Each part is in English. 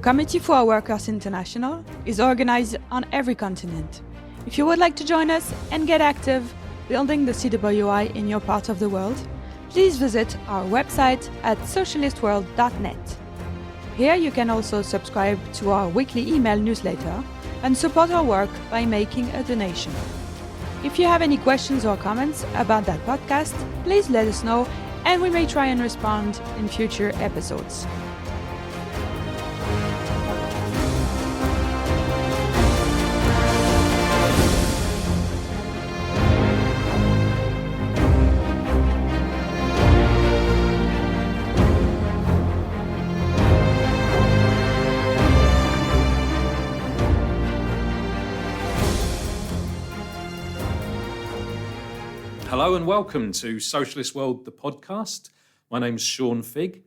The Committee for Our Workers International is organized on every continent. If you would like to join us and get active building the CWI in your part of the world, please visit our website at socialistworld.net. Here you can also subscribe to our weekly email newsletter and support our work by making a donation. If you have any questions or comments about that podcast, please let us know and we may try and respond in future episodes. Hello and welcome to Socialist World, the podcast. My name's Sean Figg,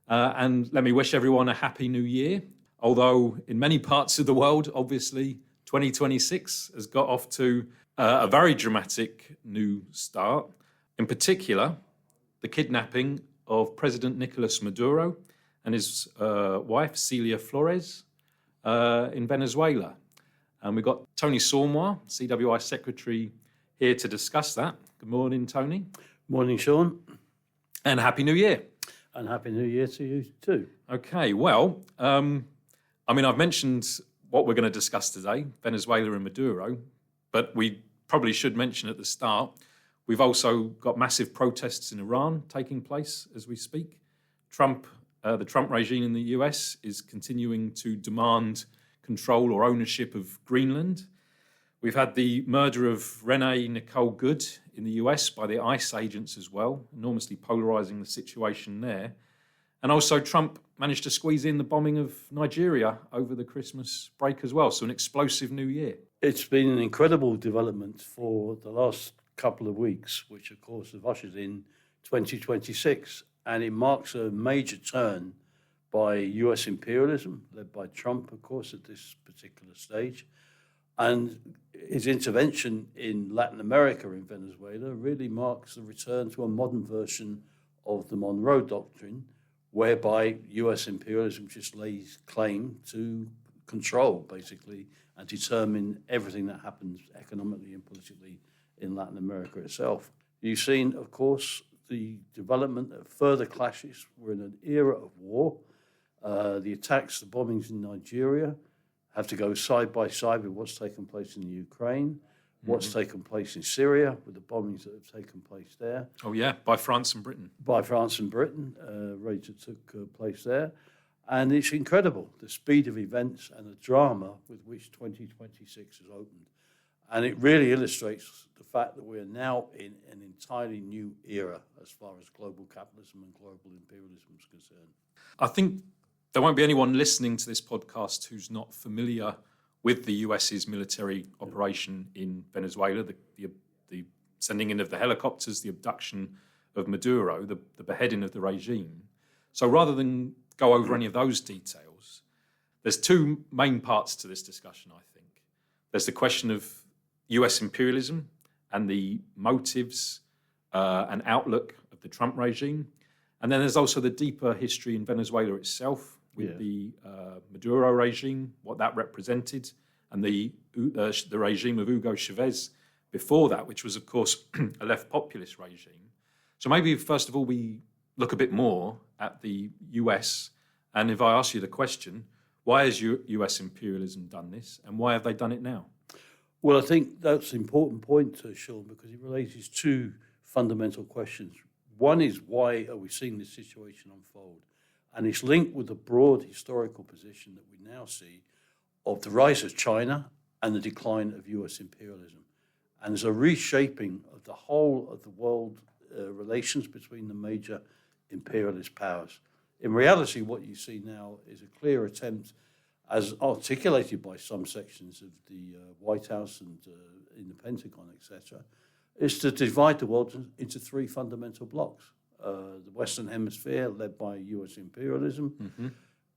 and let me wish everyone a happy new year. Although in many parts of the world, obviously, 2026 has got off to a very dramatic new start. In particular, the kidnapping of President Nicholas Maduro and his wife, Celia Flores, in Venezuela. And we've got Tony Saunois, CWI Secretary, here to discuss that. Good morning, Tony. Morning, Sean. And Happy New Year. And Happy New Year to you too. Okay, well, I've mentioned what we're going to discuss today, Venezuela and Maduro, but we probably should mention at the start, we've also got massive protests in Iran taking place as we speak. The Trump regime in the US is continuing to demand control or ownership of Greenland. We've had the murder of Renee Nicole Good in the US by the ICE agents as well, enormously polarising the situation there. And also Trump managed to squeeze in the bombing of Nigeria over the Christmas break as well. So an explosive new year. It's been an incredible development for the last couple of weeks, which of course have ushered in 2026. And it marks a major turn by US imperialism, led by Trump, of course, at this particular stage. And his intervention in Latin America, in Venezuela, really marks the return to a modern version of the Monroe Doctrine, whereby US imperialism just lays claim to control, basically, and determine everything that happens economically and politically in Latin America itself. You've seen, of course, the development of further clashes. We're in an era of war. The attacks, the bombings in Nigeria, have to go side by side with what's taken place in the Ukraine, what's taken place in Syria, with the bombings that have taken place there. Oh, yeah, by France and Britain. By France and Britain, raids that took place there. And it's incredible, the speed of events and the drama with which 2026 has opened. And it really illustrates the fact that we're now in an entirely new era as far as global capitalism and global imperialism is concerned. I think there won't be anyone listening to this podcast who's not familiar with the US's military operation in Venezuela, the sending in of the helicopters, the abduction of Maduro, the beheading of the regime. So rather than go over any of those details, there's two main parts to this discussion, I think. There's the question of US imperialism and the motives and outlook of the Trump regime. And then there's also the deeper history in Venezuela itself, with the Maduro regime, what that represented, and the regime of Hugo Chavez before that, which was, of course, a left populist regime. So maybe, first of all, we look a bit more at the US, and if I ask you the question, why has US imperialism done this, and why have they done it now? Well, I think that's an important point, Sean, because it raises two fundamental questions. One is, why are we seeing this situation unfold? And it's linked with the broad historical position that we now see of the rise of China and the decline of US imperialism. And there's a reshaping of the whole of the world relations between the major imperialist powers. In reality, what you see now is a clear attempt, as articulated by some sections of the White House and in the Pentagon, etc., is to divide the world into three fundamental blocks. The Western Hemisphere, led by US imperialism,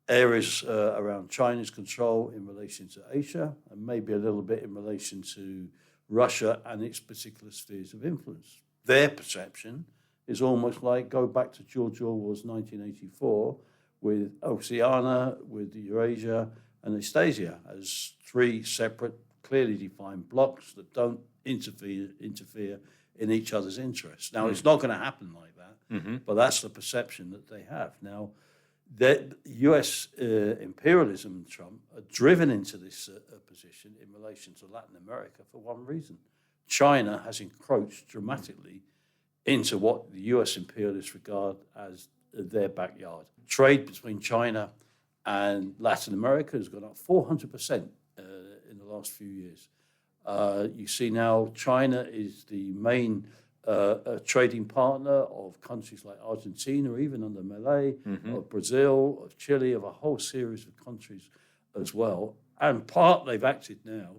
areas around China's control in relation to Asia, and maybe a little bit in relation to Russia and its particular spheres of influence. Their perception is almost like, go back to George Orwell's 1984, with Oceania, with Eurasia, and Eurasia as three separate, clearly defined blocks that don't interfere in each other's interests. Now, it's not going to happen like that, but that's the perception that they have. Now, the US imperialism and Trump are driven into this position in relation to Latin America for one reason. China has encroached dramatically into what the US imperialists regard as their backyard. Trade between China and Latin America has gone up 400% in the last few years. You see now China is the main trading partner of countries like Argentina, even under Malay, of Brazil, of Chile, of a whole series of countries as well. And they've acted now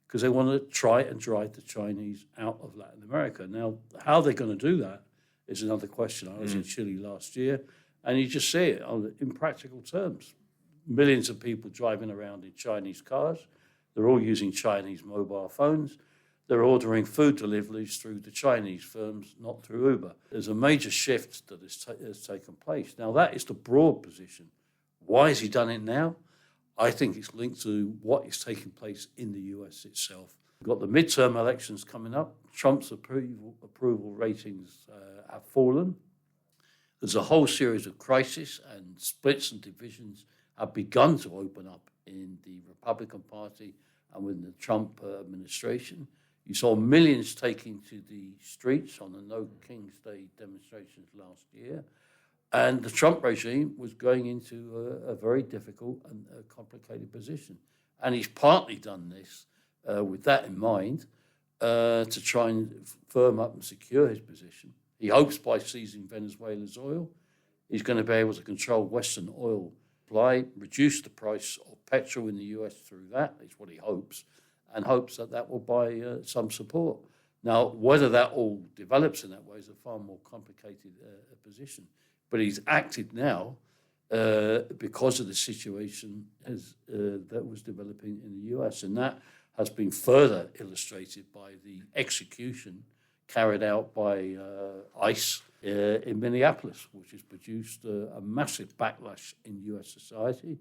because they want to try and drive the Chinese out of Latin America. Now, how they're going to do that is another question. I was in Chile last year, and you just see it in practical terms. Millions of people driving around in Chinese cars. They're all using Chinese mobile phones. They're ordering food deliveries through the Chinese firms, not through Uber. There's a major shift that has taken place. Now, that is the broad position. Why has he done it now? I think it's linked to what is taking place in the US itself. We've got the midterm elections coming up. Trump's approval ratings have fallen. There's a whole series of crises and splits and divisions have begun to open up in the Republican Party and within the Trump administration. You saw millions taking to the streets on the No King's Day demonstrations last year. And the Trump regime was going into a very difficult and complicated position. And he's partly done this with that in mind to try and firm up and secure his position. He hopes by seizing Venezuela's oil, he's going to be able to control Western oil supply, reduce the price of petrol in the US through that, is what he hopes, and hopes that that will buy some support. Now, whether that all develops in that way is a far more complicated position. But he's acted now because of the situation that was developing in the US. And that has been further illustrated by the execution carried out by ICE in Minneapolis, which has produced a massive backlash in US society,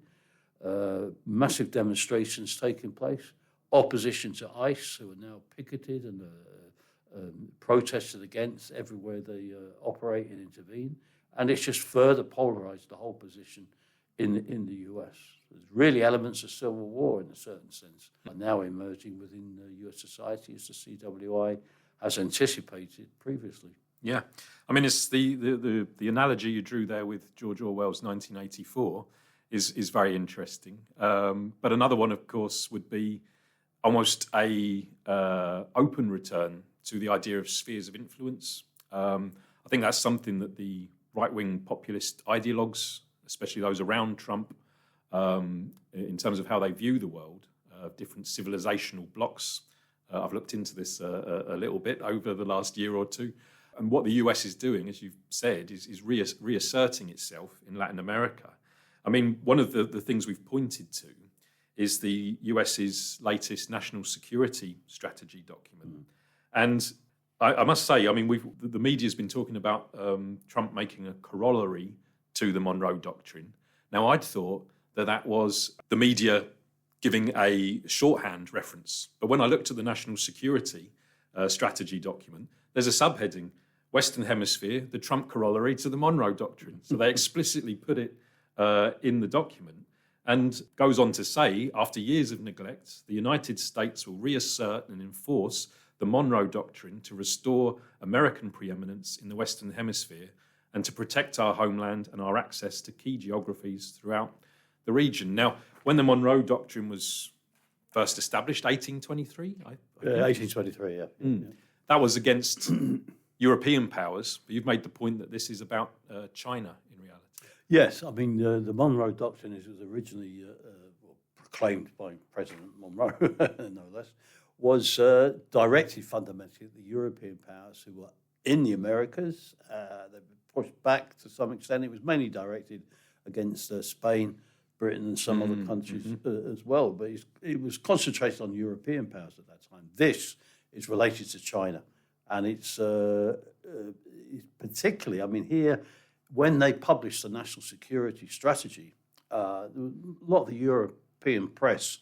massive demonstrations taking place, opposition to ICE, who are now picketed and protested against everywhere they operate and intervene. And it's just further polarized the whole position in the US. There's really elements of civil war in a certain sense are now emerging within US society as the CWI has anticipated previously. Yeah. I mean, it's the analogy you drew there with George Orwell's 1984 is very interesting. But another one, of course, would be almost a open return to the idea of spheres of influence. I think that's something that the right-wing populist ideologues, especially those around Trump, in terms of how they view the world, different civilizational blocks. I've looked into this a little bit over the last year or two. And what the US is doing, as you've said, is reasserting itself in Latin America. I mean, one of the things we've pointed to is the US's latest national security strategy document. And I must say, I mean, the media's been talking about Trump making a corollary to the Monroe Doctrine. Now, I'd thought that was the media giving a shorthand reference. But when I looked at the national security strategy document, there's a subheading, Western Hemisphere, the Trump corollary to the Monroe Doctrine. So they explicitly put it in the document and goes on to say, after years of neglect, the United States will reassert and enforce the Monroe Doctrine to restore American preeminence in the Western Hemisphere and to protect our homeland and our access to key geographies throughout the region. Now, when the Monroe Doctrine was first established, 1823? 1823, yeah. That was against European powers, but you've made the point that this is about China in reality. Yes, I mean, the Monroe Doctrine was originally proclaimed by President Monroe, no less, was directed fundamentally at the European powers who were in the Americas. They were pushed back to some extent. It was mainly directed against Spain, Britain, and some other countries as well. But it was concentrated on European powers at that time. This is related to China. And it's particularly, I mean, here when they published the national security strategy, a lot of the European press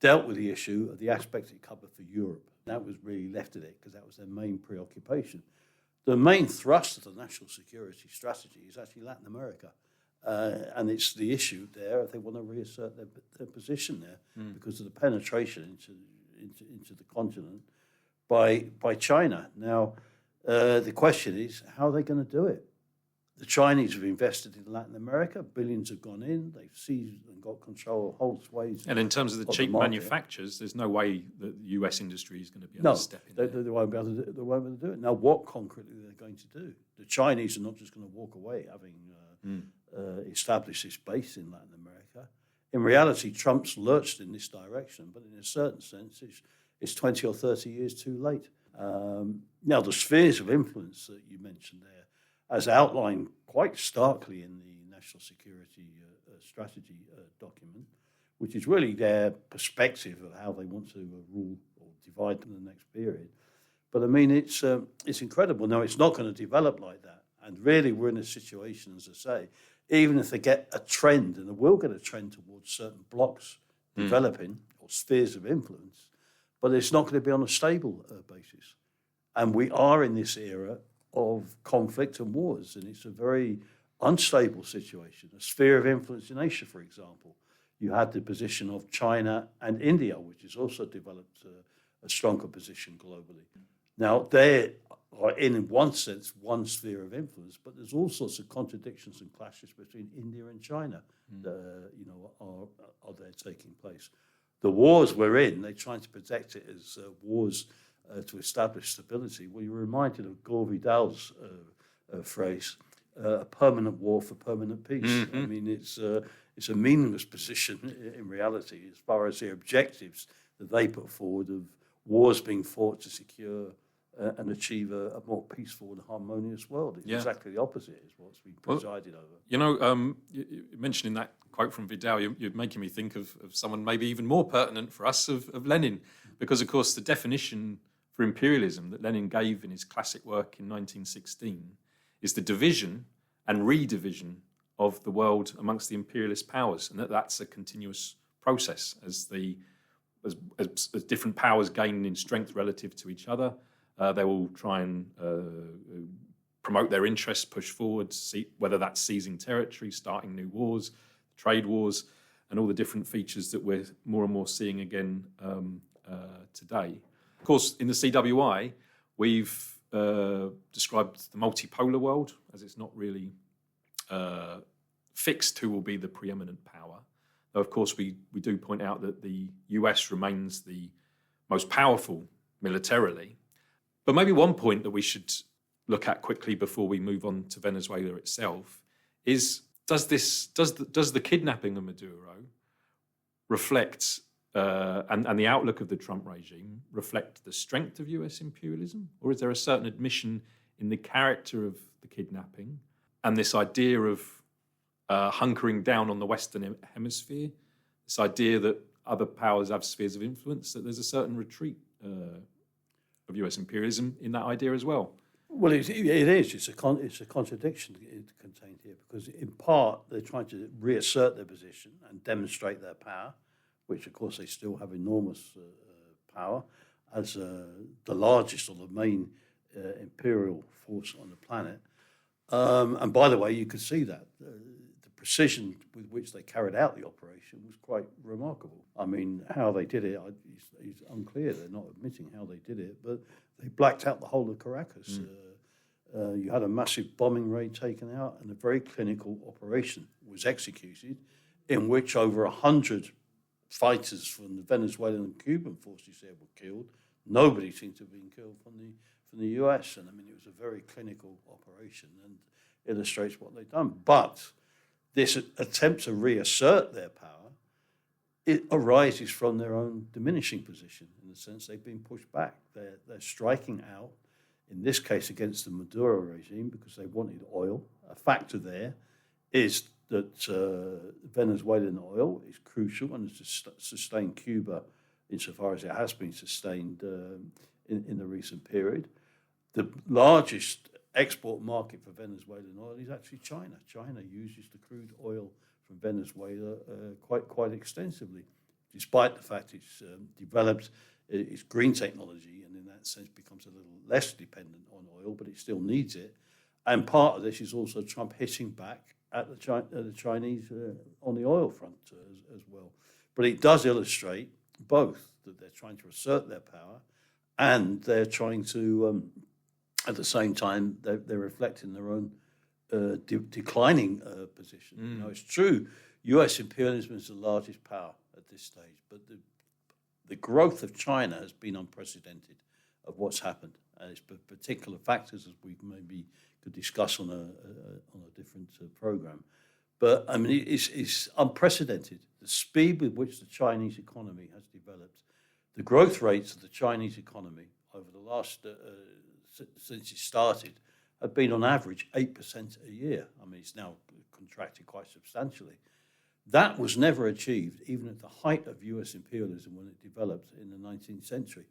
dealt with the issue of the aspects it covered for Europe. That was really left at it because that was their main preoccupation. The main thrust of the national security strategy is actually Latin America. And it's the issue there. They want to reassert their position there because of the penetration into the continent by China. Now, the question is, how are they going to do it? The Chinese have invested in Latin America. Billions have gone in. They've seized and got control of whole swathes. And in terms of the cheap manufacturers, there's no way that the US industry is going to be able to step in. They won't be able to do it. Now, what concretely are they going to do? The Chinese are not just going to walk away having established this base in Latin America. In reality, Trump's lurched in this direction, but in a certain sense, it's 20 or 30 years too late. Now, the spheres of influence that you mentioned there, as outlined quite starkly in the National Security Strategy document, which is really their perspective of how they want to rule or divide in the next period. But I mean, it's incredible. Now, it's not going to develop like that. And really, we're in a situation, as I say, even if they get a trend, and they will get a trend towards certain blocks developing or spheres of influence, but it's not going to be on a stable basis. And we are in this era of conflict and wars, and it's a very unstable situation. A sphere of influence in Asia, for example, you had the position of China and India, which has also developed a stronger position globally. Now, they are in one sense, one sphere of influence, but there's all sorts of contradictions and clashes between India and China that are there taking place. The wars we're in, they're trying to protect it as wars to establish stability. Well, you're reminded of Gore Vidal's phrase, a permanent war for permanent peace. Mm-hmm. I mean, it's a meaningless position in reality as far as the objectives that they put forward of wars being fought to secure and achieve a more peaceful and harmonious world. It's exactly the opposite is what's been presided over. You know, you mentioning that quote from Vidal, you're making me think of someone maybe even more pertinent for us, of Lenin, because, of course, the definition for imperialism that Lenin gave in his classic work in 1916 is the division and redivision of the world amongst the imperialist powers, and that's a continuous process as different powers gain in strength relative to each other. They will try and promote their interests, push forward, whether that's seizing territory, starting new wars, trade wars, and all the different features that we're more and more seeing again today. Of course, in the CWI, we've described the multipolar world as it's not really fixed who will be the preeminent power. Though, of course, we do point out that the US remains the most powerful militarily. But maybe one point that we should look at quickly before we move on to Venezuela itself is, does the kidnapping of Maduro reflect and the outlook of the Trump regime reflect the strength of US imperialism? Or is there a certain admission in the character of the kidnapping and this idea of hunkering down on the Western Hemisphere, this idea that other powers have spheres of influence, that there's a certain retreat of US imperialism in that idea as well? Well, it is. It's a contradiction contained here because, in part, they're trying to reassert their position and demonstrate their power, which, of course, they still have enormous power as the largest or the main imperial force on the planet. And by the way, you could see that. The precision with which they carried out the operation was quite remarkable. I mean, how they did it is unclear. They're not admitting how they did it, but they blacked out the whole of Caracas. You had a massive bombing raid taken out, and a very clinical operation was executed in which over 100 fighters from the Venezuelan and Cuban forces there were killed. Nobody seemed to have been killed from the US, and I mean, it was a very clinical operation and illustrates what they've done. But this attempt to reassert their power, it arises from their own diminishing position, in the sense they've been pushed back. They're striking out, in this case against the Maduro regime, because they wanted oil. A factor there is that Venezuelan oil is crucial and has sustained Cuba insofar as it has been sustained in the recent period. The largest export market for Venezuelan oil is actually China. China uses the crude oil from Venezuela quite extensively, despite the fact it's developed its green technology and in that sense becomes a little less dependent on oil, but it still needs it. And part of this is also Trump hitting back at the Chinese on the oil front as well. But it does illustrate both that they're trying to assert their power and they're trying to, at the same time, they're reflecting their own declining position. It's true, U.S. imperialism is the largest power at this stage, but the growth of China has been unprecedented of what's happened. And it's particular factors as we maybe could discuss on a different program. But I mean, it's unprecedented. The speed with which the Chinese economy has developed, the growth rates of the Chinese economy over the last, since it started, have been on average 8% a year. I mean, it's now contracted quite substantially. That was never achieved, even at the height of US imperialism when it developed in the 19th century.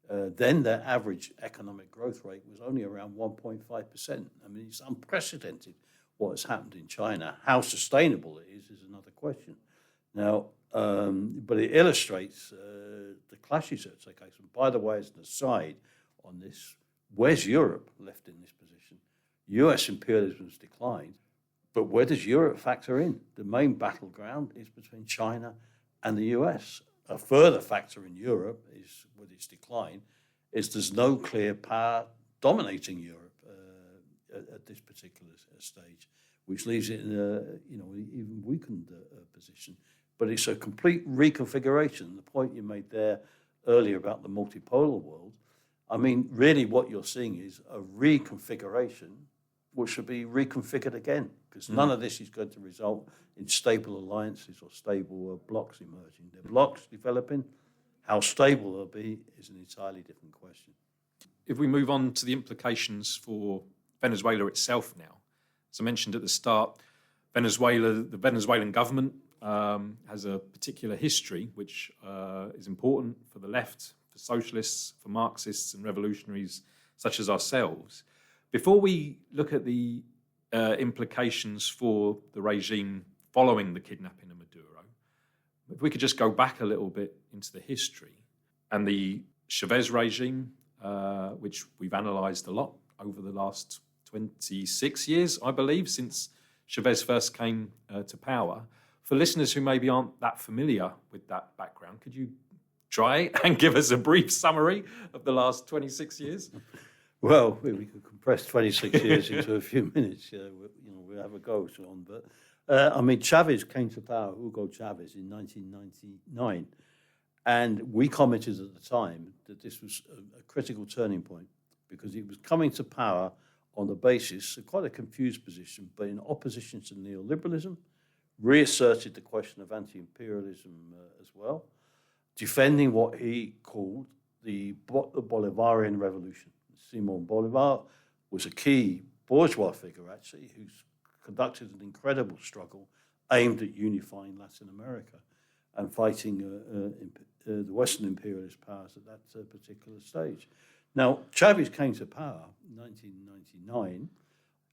Then their average economic growth rate was only around 1.5%. I mean, it's unprecedented what has happened in China. How sustainable it is another question. Now, but it illustrates the clashes that take place. And by the way, as an aside on this, where's Europe left in this position? US imperialism has declined, but where does Europe factor in? The main battleground is between China and the US. A further factor in Europe is, with its decline, is there's no clear power dominating Europe at this particular stage, which leaves it in a even weakened position. But it's a complete reconfiguration. The point you made there earlier about the multipolar world, I mean, really what you're seeing is a reconfiguration which should be reconfigured again, because none of this is going to result in stable alliances or stable blocks emerging. The blocks developing, how stable they'll be is an entirely different question. If we move on to the implications for Venezuela itself now, as I mentioned at the start, the Venezuelan government has a particular history which is important for the left, for socialists, for Marxists and revolutionaries such as ourselves. Before we look at the implications for the regime following the kidnapping of Maduro, if we could just go back a little bit into the history and the Chavez regime, which we've analysed a lot over the last 26 years, I believe, since Chavez first came to power. For listeners who maybe aren't that familiar with that background, could you try and give us a brief summary of the last 26 years? Well, we could compress 26 years into a few minutes. We'll have a go, Sean. But, I mean, Chavez came to power, Hugo Chavez, in 1999. And we commented at the time that this was a critical turning point because he was coming to power on the basis of quite a confused position, but in opposition to neoliberalism, reasserted the question of anti-imperialism as well, defending what he called the Bolivarian Revolution. Simon Bolivar was a key bourgeois figure, actually, who's conducted an incredible struggle aimed at unifying Latin America and fighting the Western imperialist powers at that particular stage. Now, Chavez came to power in 1999.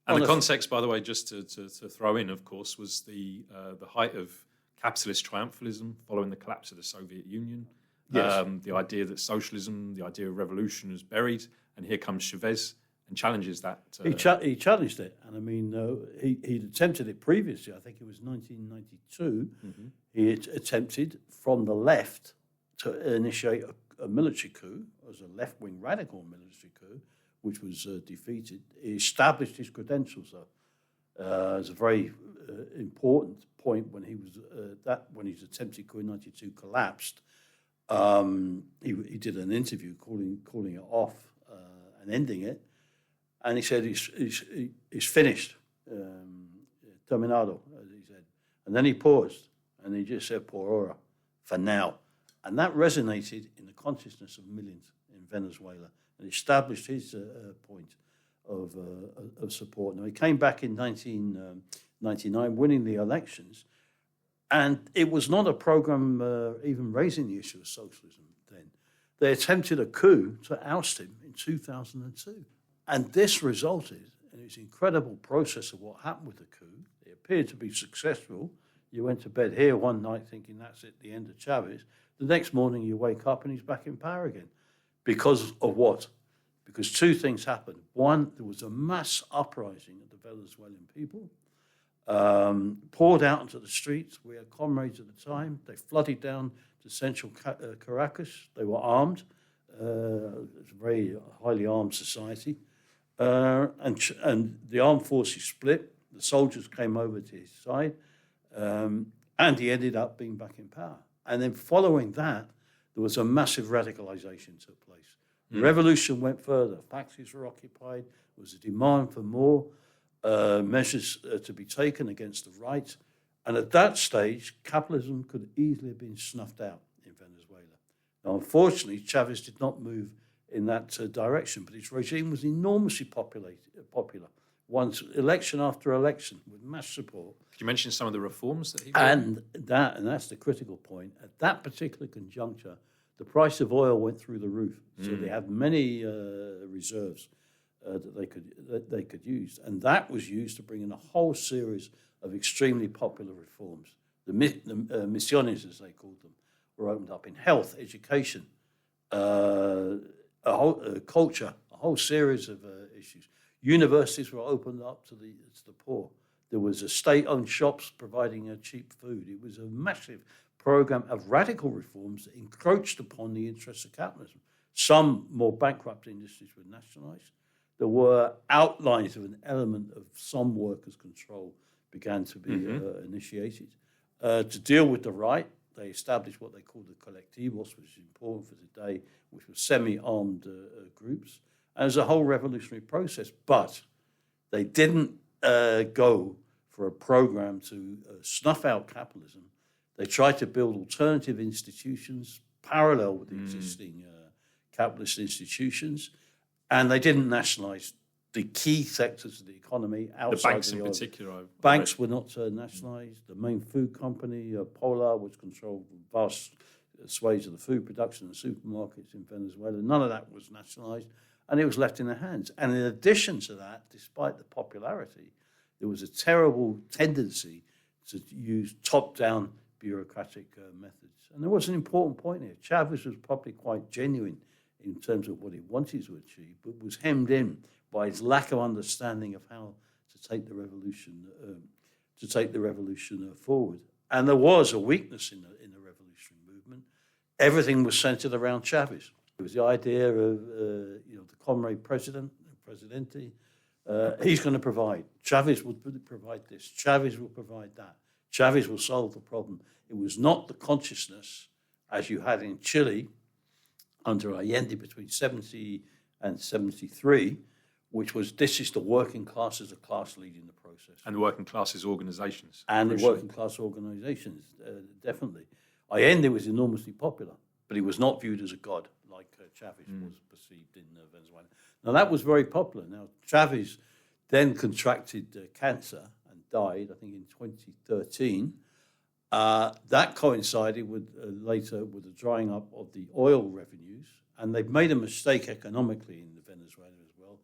And the context, by the way, just to throw in, of course, was the height of capitalist triumphalism following the collapse of the Soviet Union. Yes. The idea that socialism, the idea of revolution was buried, and here comes Chavez and challenges that. He challenged it, and I mean, he'd attempted it previously. I think it was 1992. Mm-hmm. He attempted from the left to initiate a military coup, as a left-wing radical military coup, which was defeated. He established his credentials, though, as a very important point when when his attempted coup in '92 collapsed. He did an interview calling it off and ending it, and he said he's finished, terminado, as he said, and then he paused and he just said por ahora, for now, and that resonated in the consciousness of millions in Venezuela and established his point of support. Now he came back in 1999, winning the elections. And it was not a program even raising the issue of socialism then. They attempted a coup to oust him in 2002. And this resulted and it's an incredible process of what happened with the coup. It appeared to be successful. You went to bed here one night thinking that's it, the end of Chavez. The next morning you wake up and he's back in power again. Because of what? Because two things happened. One, there was a mass uprising of the Venezuelan people, poured out into the streets. We had comrades at the time. They flooded down to central Caracas. They were armed. It was a very highly armed society. And the armed forces split. The soldiers came over to his side. And he ended up being back in power. And then following that, there was a massive radicalization took place. The revolution went further. Factories were occupied. There was a demand for more measures to be taken against the right. And at that stage, capitalism could easily have been snuffed out in Venezuela. Now, unfortunately, Chavez did not move in that direction, but his regime was enormously popular. Once election after election, with mass support. Could you mention some of the reforms that he And that's the critical point. At that particular conjuncture, the price of oil went through the roof. So they had many reserves that they could use. And that was used to bring in a whole series of extremely popular reforms. The misiones, as they called them, were opened up in health, education, culture, a whole series of issues. Universities were opened up to the poor. There was a state-owned shops providing cheap food. It was a massive program of radical reforms that encroached upon the interests of capitalism. Some more bankrupt industries were nationalized. There were outlines of an element of some workers' control began to be initiated. To deal with the right, they established what they called the colectivos, which is important for today, which were semi-armed groups. And it was a whole revolutionary process. But they didn't go for a program to snuff out capitalism. They tried to build alternative institutions parallel with the existing capitalist institutions, and they didn't nationalize the key sectors of the economy outside the banks of the in oil. particular. Banks were not nationalized. The main food company, Polar, which controlled vast swathes of the food production and supermarkets in Venezuela, none of that was nationalized, and it was left in their hands. And in addition to that, despite the popularity, there was a terrible tendency to use top-down bureaucratic methods. And there was an important point here. Chavez was probably quite genuine in terms of what he wanted to achieve, but was hemmed in by his lack of understanding of how to take the revolution forward. And there was a weakness in the revolutionary movement. Everything was centered around Chavez. It was the idea of the comrade presidente. He's going to provide. Chavez will provide this. Chavez will provide that. Chavez will solve the problem. It was not the consciousness, as you had in Chile under Allende between 70 and 73, which was this is the working class as a class leading the process. And the working classes organizations. And the working class organizations, definitely. Allende was enormously popular, but he was not viewed as a god like Chavez was perceived in Venezuela. Now, that was very popular. Now, Chavez then contracted cancer and died, I think, in 2013. That coincided with later with the drying up of the oil revenues, and they've made a mistake economically in Venezuela as well.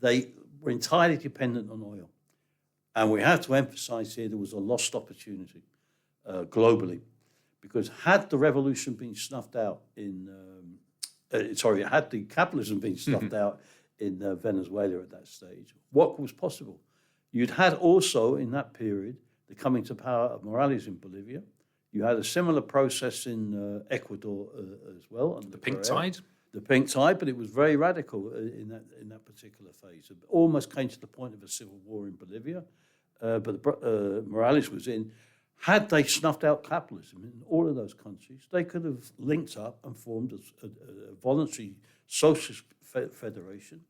They were entirely dependent on oil, and we have to emphasize here there was a lost opportunity globally, because had the revolution been snuffed out had the capitalism been snuffed out in Venezuela at that stage, what was possible? You'd had also in that period the coming to power of Morales in Bolivia. You had a similar process in Ecuador as well. The pink tide? The pink tide, but it was very radical in that particular phase. It almost came to the point of a civil war in Bolivia, but Morales was in. Had they snuffed out capitalism in all of those countries, they could have linked up and formed a voluntary socialist federation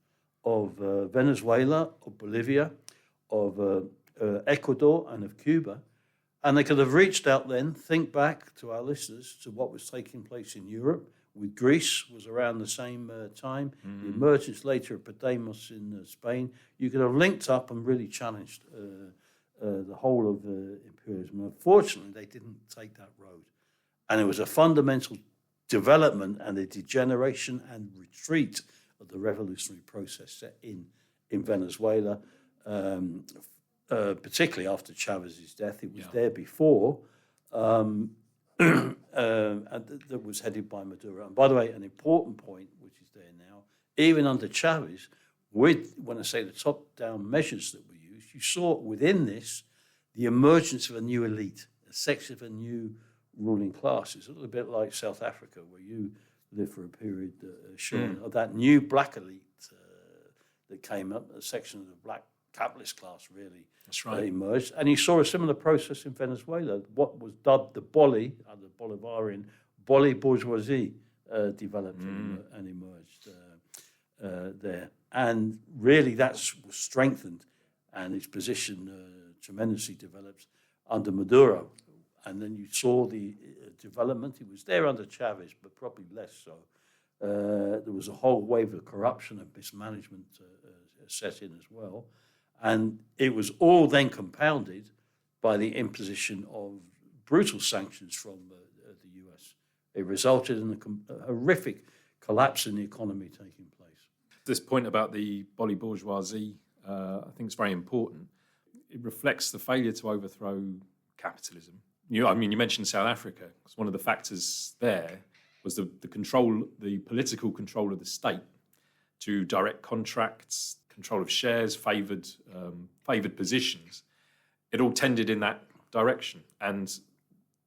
of Venezuela, of Bolivia, of Ecuador and of Cuba, and they could have reached out then, think back to our listeners, to what was taking place in Europe, with Greece was around the same time, the emergence later of Podemos in Spain. You could have linked up and really challenged the whole of imperialism. Unfortunately, they didn't take that road. And it was a fundamental development and a degeneration and retreat of the revolutionary process set in Venezuela. particularly after Chavez's death. It was there before, and that was headed by Maduro. And by the way, an important point, which is there now, even under Chavez, when I say the top-down measures that were used, you saw within this the emergence of a new elite, a section of a new ruling class. It's a little bit like South Africa, where you lived for a period, Sean, of that new black elite that came up, a section of the black capitalist class really. That's right. Emerged. And you saw a similar process in Venezuela, what was dubbed the Boli, under Bolivarian, Boli bourgeoisie developed and emerged there. And really that was strengthened, and its position tremendously developed under Maduro. And then you saw the development. It was there under Chavez, but probably less so. There was a whole wave of corruption and mismanagement set in as well. And it was all then compounded by the imposition of brutal sanctions from the US. It resulted in a horrific collapse in the economy taking place. This point about the Boli bourgeoisie, I think it's very important. It reflects the failure to overthrow capitalism. You mentioned South Africa, because one of the factors there was the political control of the state to direct contracts, control of shares, favoured positions. It all tended in that direction, and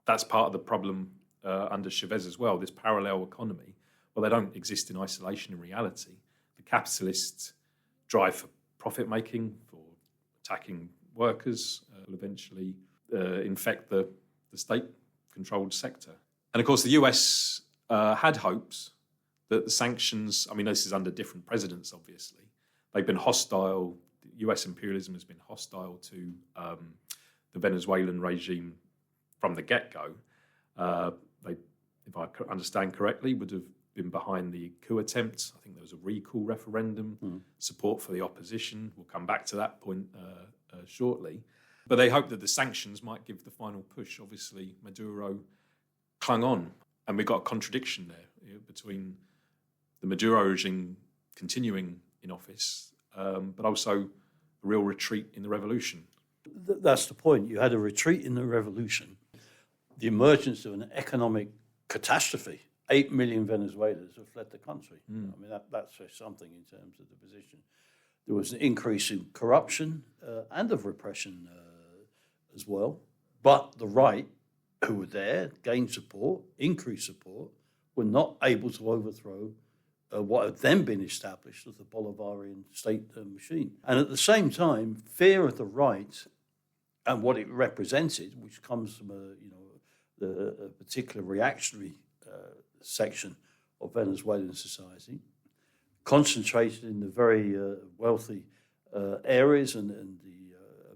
that's part of the problem under Chavez as well. This parallel economy, well, they don't exist in isolation in reality. The capitalist drive for profit making, for attacking workers, will eventually infect the state-controlled sector. And of course, the US had hopes that the sanctions, this is under different presidents, obviously. They've been hostile. US imperialism has been hostile to the Venezuelan regime from the get-go. They, if I understand correctly, would have been behind the coup attempt. I think there was a recall referendum, support for the opposition. We'll come back to that point shortly. But they hoped that the sanctions might give the final push. Obviously, Maduro clung on, and we got a contradiction there between the Maduro regime continuing in office, but also a real retreat in the revolution. That's the point. You had a retreat in the revolution, the emergence of an economic catastrophe. 8 million Venezuelans have fled the country. That says something in terms of the position. There was an increase in corruption and of repression as well. But the right, who were there, gained support, increased support, were not able to overthrow what had then been established as the Bolivarian state machine. And at the same time, fear of the right and what it represented, which comes from a particular reactionary section of Venezuelan society, concentrated in the very wealthy areas and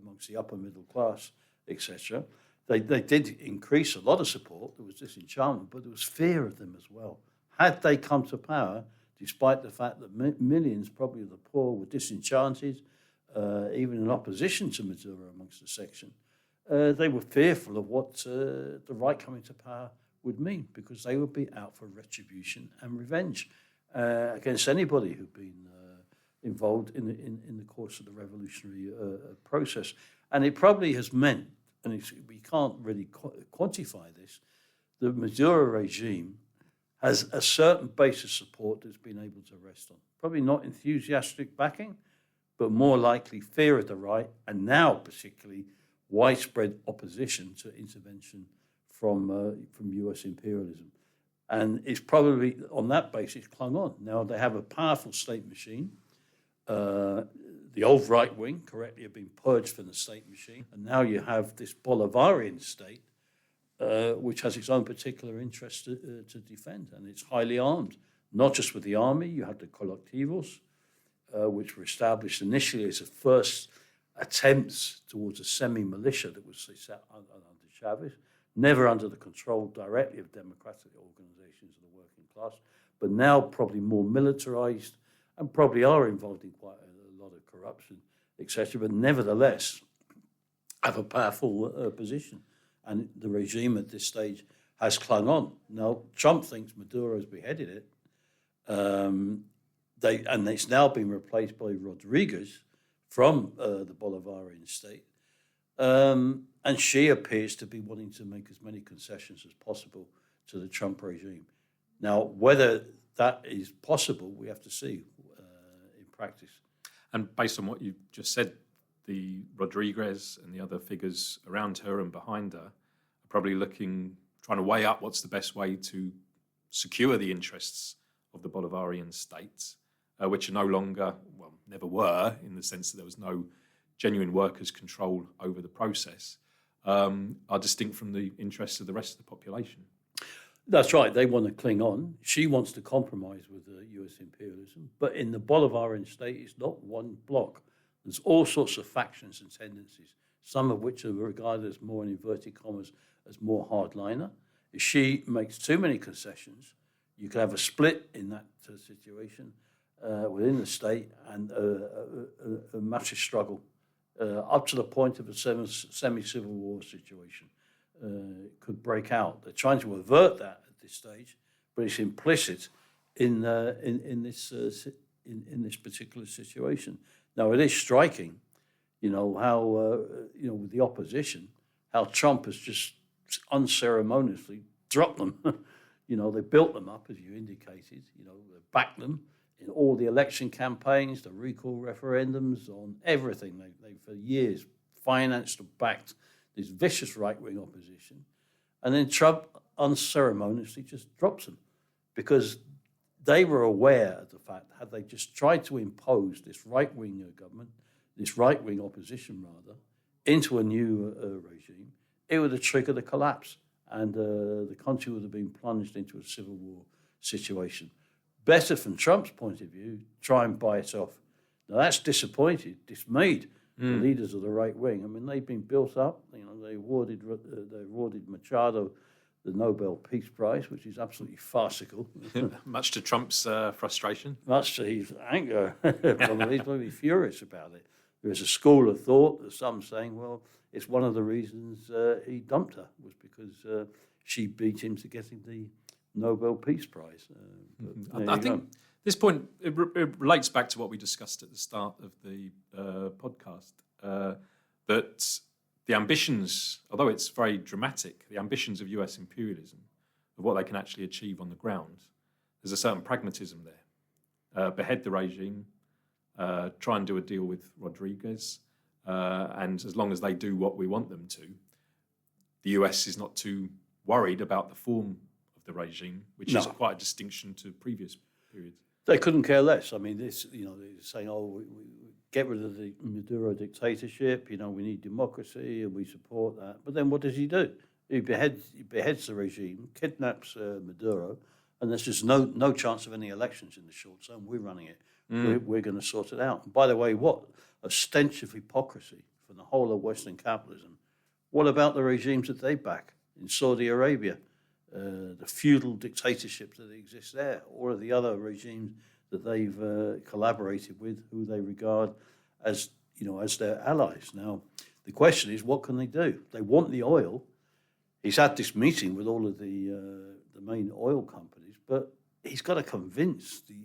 amongst the upper middle class, etc. They did increase a lot of support. There was disenchantment, but there was fear of them as well. Had they come to power, despite the fact that millions, probably of the poor, were disenchanted, even in opposition to Maduro amongst the section, they were fearful of what the right coming to power would mean, because they would be out for retribution and revenge against anybody who'd been involved in the course of the revolutionary process. And it probably has meant, and we can't really quantify this, the Maduro regime has a certain base of support that's been able to rest on. Probably not enthusiastic backing, but more likely fear of the right, and now particularly widespread opposition to intervention from US imperialism. And it's probably on that basis clung on. Now they have a powerful state machine. The old right wing correctly have been purged from the state machine. And now you have this Bolivarian state, which has its own particular interest to defend. And it's highly armed, not just with the army. You have the colectivos, which were established initially as a first attempts towards a semi-militia that was set under Chavez, never under the control directly of democratic organizations of the working class, but now probably more militarized and probably are involved in quite a lot of corruption, etc., but nevertheless have a powerful position. And the regime at this stage has clung on. Now, Trump thinks Maduro's beheaded it, and it's now been replaced by Rodriguez from the Bolivarian state. And she appears to be wanting to make as many concessions as possible to the Trump regime. Now, whether that is possible, we have to see in practice. And based on what you just said, the Rodriguez and the other figures around her and behind her are probably trying to weigh up what's the best way to secure the interests of the Bolivarian state, which are no longer, well, never were, in the sense that there was no genuine workers' control over the process, are distinct from the interests of the rest of the population. That's right. They want to cling on. She wants to compromise with U.S. imperialism. But in the Bolivarian state, it's not one bloc. There's all sorts of factions and tendencies, some of which are regarded as more, in inverted commas, as more hardliner. If she makes too many concessions, you could have a split in that situation within the state and a massive struggle up to the point of a semi-civil war situation. Could break out. They're trying to avert that at this stage, but it's implicit in this particular situation. Now, it is striking, how with the opposition, how Trump has just unceremoniously dropped them. They built them up, as you indicated. They backed them in all the election campaigns, the recall referendums, on everything. They for years financed and backed this vicious right-wing opposition, and then Trump unceremoniously just drops them because they were aware of the fact, had they just tried to impose this right-wing government, this right-wing opposition rather, into a new regime, it would have triggered a collapse, and the country would have been plunged into a civil war situation. Better from Trump's point of view, try and buy it off. Now that's dismayed the leaders of the right wing. I mean, they've been built up. They awarded Machado the Nobel Peace Prize, which is absolutely farcical. Much to Trump's frustration. Much to his anger. He's probably furious about it. There's a school of thought, there's some saying, well, it's one of the reasons he dumped her, was because she beat him to getting the Nobel Peace Prize. I think this point, it relates back to what we discussed at the start of the podcast, that the ambitions, although it's very dramatic, the ambitions of US imperialism, of what they can actually achieve on the ground, there's a certain pragmatism there. Behead the regime, try and do a deal with Rodriguez, and as long as they do what we want them to, the US is not too worried about the form of the regime, which is quite a distinction to previous periods. They couldn't care less. I mean, they're saying, we get rid of the Maduro dictatorship, we need democracy and we support that. But then what does he do? He beheads the regime, kidnaps Maduro, and there's just no chance of any elections in the short term. We're running it. We're going to sort it out. And by the way, what a stench of hypocrisy from the whole of Western capitalism. What about the regimes that they back in Saudi Arabia? The feudal dictatorships that exist there, or the other regimes that they've collaborated with, who they regard as their allies. Now, the question is, what can they do? They want the oil. He's had this meeting with all of the main oil companies, but he's got to convince the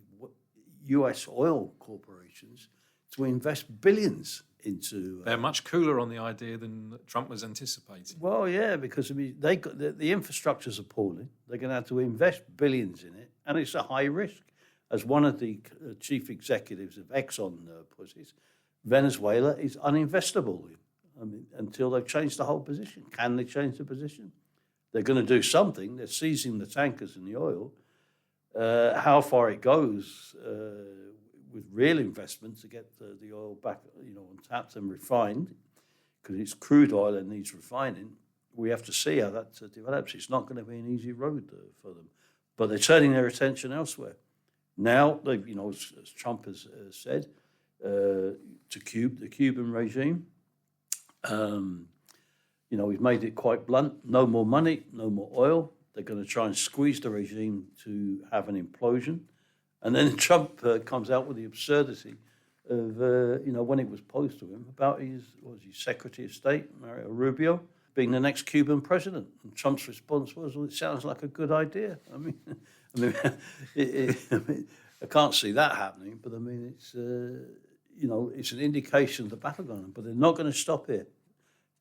U.S. oil corporations to invest billions into. They're much cooler on the idea than Trump was anticipating. Well, yeah, because they got the infrastructure's appalling. They're going to have to invest billions in it, and it's a high risk. As one of the chief executives of Exxon puts it, Venezuela is uninvestable. I mean, until they've changed the whole position. Can they change the position? They're going to do something. They're seizing the tankers and the oil. How far it goes with real investment to get the oil back, untapped and refined, because it's crude oil and needs refining. We have to see how that develops. It's not going to be an easy road for them, but they're turning their attention elsewhere. Now, they've, as Trump has said, to the Cuban regime, he's made it quite blunt: no more money, no more oil. They're going to try and squeeze the regime to have an implosion. And then Trump comes out with the absurdity of, when it was posed to him about his Secretary of State, Mario Rubio, being the next Cuban president. And Trump's response was, well, it sounds like a good idea. I mean, I can't see that happening, but I mean, it's, it's an indication of the battle going on. But they're not going to stop here.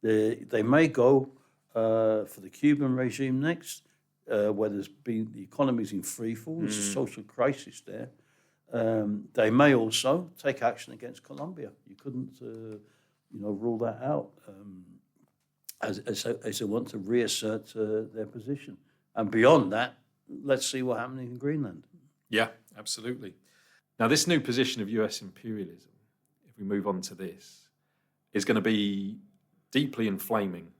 They may go for the Cuban regime next, where the economy's in free fall. There's a social crisis there. They may also take action against Colombia. You couldn't, rule that out as they want to reassert their position. And beyond that, let's see what happens in Greenland. Yeah, absolutely. Now, this new position of US imperialism, if we move on to this, is going to be deeply inflaming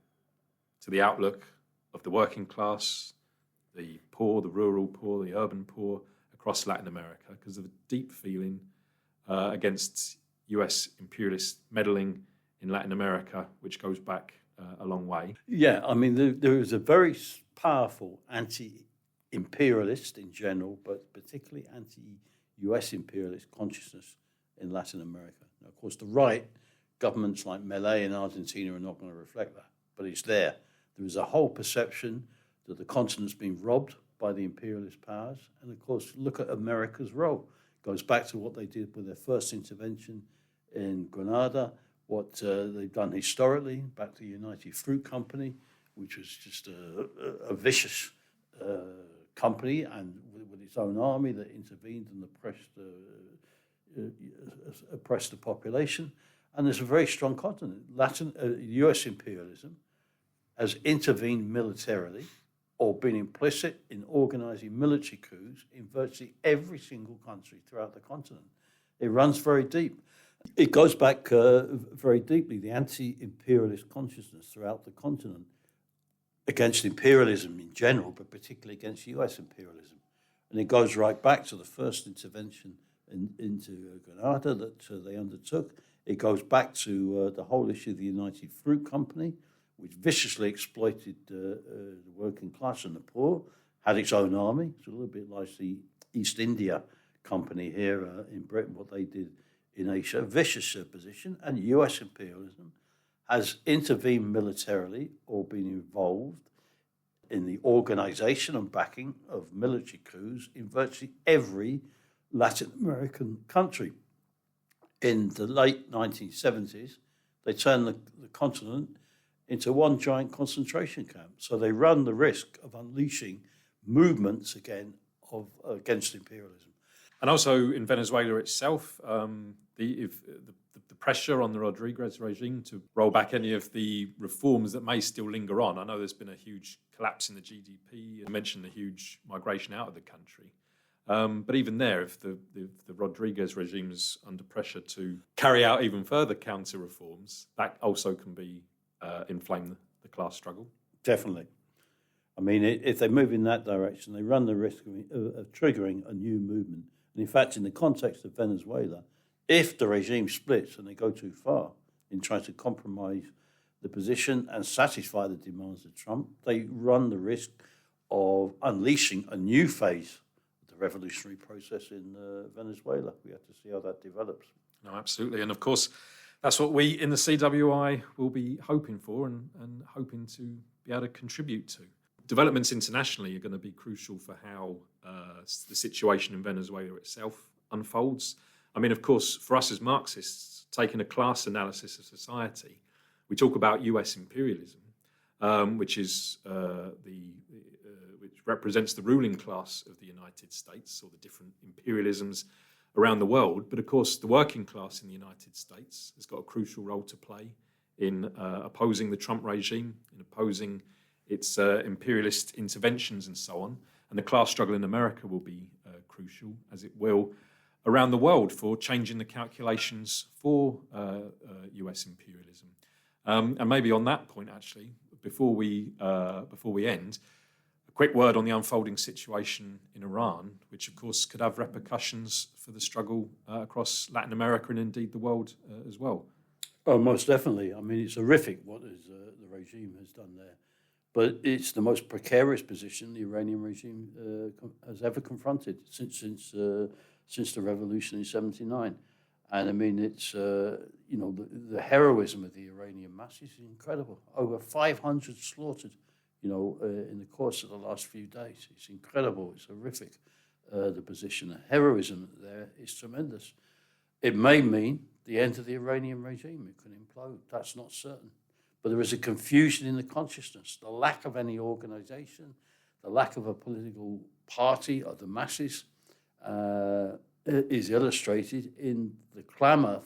to the outlook of the working class, the poor, the rural poor, the urban poor across Latin America, because of a deep feeling against US imperialist meddling in Latin America, which goes back a long way. Yeah, I mean, there is a very powerful anti-imperialist in general, but particularly anti-US imperialist consciousness in Latin America. Now, of course, the right, governments like Milei in Argentina are not going to reflect that, but it's there. There is a whole perception that the continent's been robbed by the imperialist powers. And, of course, look at America's role. It goes back to what they did with their first intervention in Grenada, what they've done historically, back to the United Fruit Company, which was just a vicious company and with its own army that intervened and oppressed the population. And there's a very strong continent. US imperialism has intervened militarily or been implicit in organising military coups in virtually every single country throughout the continent. It runs very deep. It goes back very deeply, the anti-imperialist consciousness throughout the continent against imperialism in general, but particularly against US imperialism. And it goes right back to the first intervention into Grenada that they undertook. It goes back to the whole issue of the United Fruit Company, which viciously exploited the working class and the poor, had its own army. It's a little bit like the East India Company here in Britain, what they did in Asia, vicious position. And US imperialism has intervened militarily or been involved in the organisation and backing of military coups in virtually every Latin American country. In the late 1970s, they turned the continent into one giant concentration camp. So they run the risk of unleashing movements again against imperialism. And also in Venezuela itself, the pressure on the Rodriguez regime to roll back any of the reforms that may still linger on. I know there's been a huge collapse in the GDP. You mentioned the huge migration out of the country. But even there, if the Rodriguez regime is under pressure to carry out even further counter reforms, that also can be inflame the class struggle. Definitely. I mean, if they move in that direction, they run the risk of triggering a new movement. And in fact, in the context of Venezuela, if the regime splits and they go too far in trying to compromise the position and satisfy the demands of Trump, they run the risk of unleashing a new phase of the revolutionary process in Venezuela. We have to see how that develops. No, absolutely. And of course, that's what we in the CWI will be hoping for and hoping to be able to contribute to. Developments internationally are going to be crucial for how the situation in Venezuela itself unfolds. I mean, of course, for us as Marxists, taking a class analysis of society, we talk about US imperialism, which represents the ruling class of the United States, or the different imperialisms around the world. But of course, the working class in the United States has got a crucial role to play in opposing the Trump regime, in opposing its imperialist interventions and so on. And the class struggle in America will be crucial, as it will around the world, for changing the calculations for US imperialism. And maybe on that point, actually, before we end, a quick word on the unfolding situation in Iran, which of course could have repercussions for the struggle across Latin America and indeed the world as well. Oh, most definitely. I mean, it's horrific what the regime has done there. But it's the most precarious position the Iranian regime has ever confronted since the revolution in '79. And I mean, it's, the heroism of the Iranian masses is incredible. Over 500 slaughtered, in the course of the last few days. It's incredible. It's horrific, the position. The heroism there is tremendous. It may mean the end of the Iranian regime. It could implode. That's not certain. But there is a confusion in the consciousness, the lack of any organization, the lack of a political party of the masses is illustrated in the clamor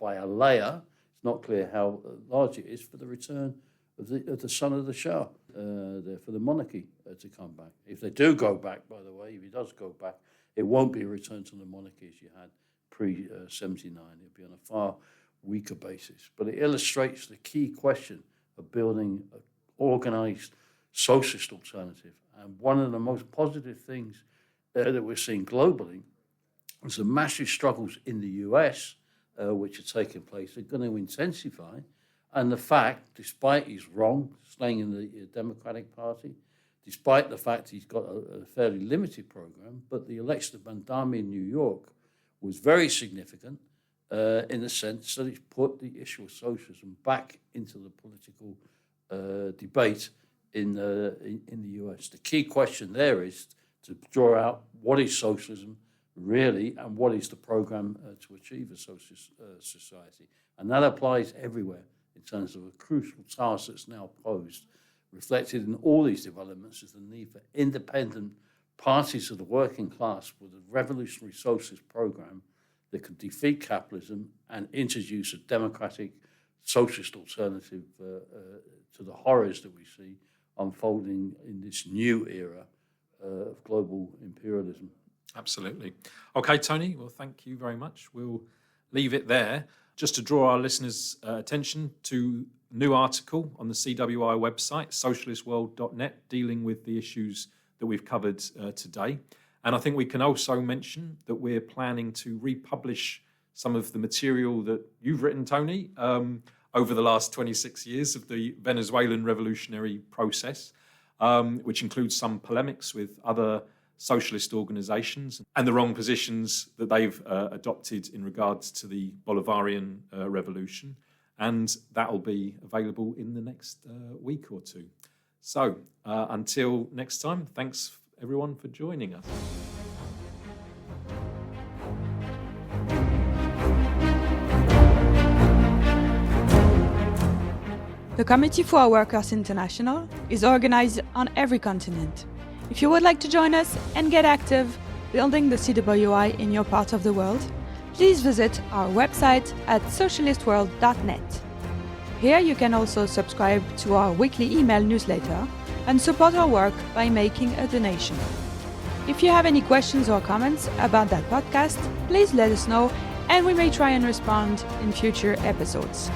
by a layer. It's not clear how large it is for the return of the son of the Shah, for the monarchy to come back. If they do go back, by the way, if he does go back, it won't be a return to the monarchy as you had pre-79. It'll be on a far weaker basis. But it illustrates the key question of building an organized socialist alternative. And one of the most positive things that we're seeing globally is the massive struggles in the US, which are taking place, are going to intensify. And the fact, despite he's wrong, staying in the Democratic Party, despite the fact he's got a fairly limited program, but the election of Bandami in New York was very significant in the sense that it's put the issue of socialism back into the political debate in the US. The key question there is to draw out what is socialism really and what is the program to achieve a socialist society. And that applies everywhere in terms of a crucial task that's now posed. Reflected in all these developments is the need for independent parties of the working class with a revolutionary socialist program that could defeat capitalism and introduce a democratic socialist alternative to the horrors that we see unfolding in this new era of global imperialism. Absolutely. Okay, Tony, well, thank you very much. We'll leave it there. Just to draw our listeners' attention to a new article on the CWI website, socialistworld.net, dealing with the issues that we've covered today. And I think we can also mention that we're planning to republish some of the material that you've written, Tony, over the last 26 years of the Venezuelan revolutionary process, which includes some polemics with other socialist organizations and the wrong positions that they've adopted in regards to the Bolivarian revolution. And that will be available in the next week or two. So until next time, thanks everyone for joining us. The Committee for Workers International is organized on every continent. If you would like to join us and get active building the CWI in your part of the world, please visit our website at socialistworld.net. Here you can also subscribe to our weekly email newsletter and support our work by making a donation. If you have any questions or comments about that podcast, please let us know and we may try and respond in future episodes.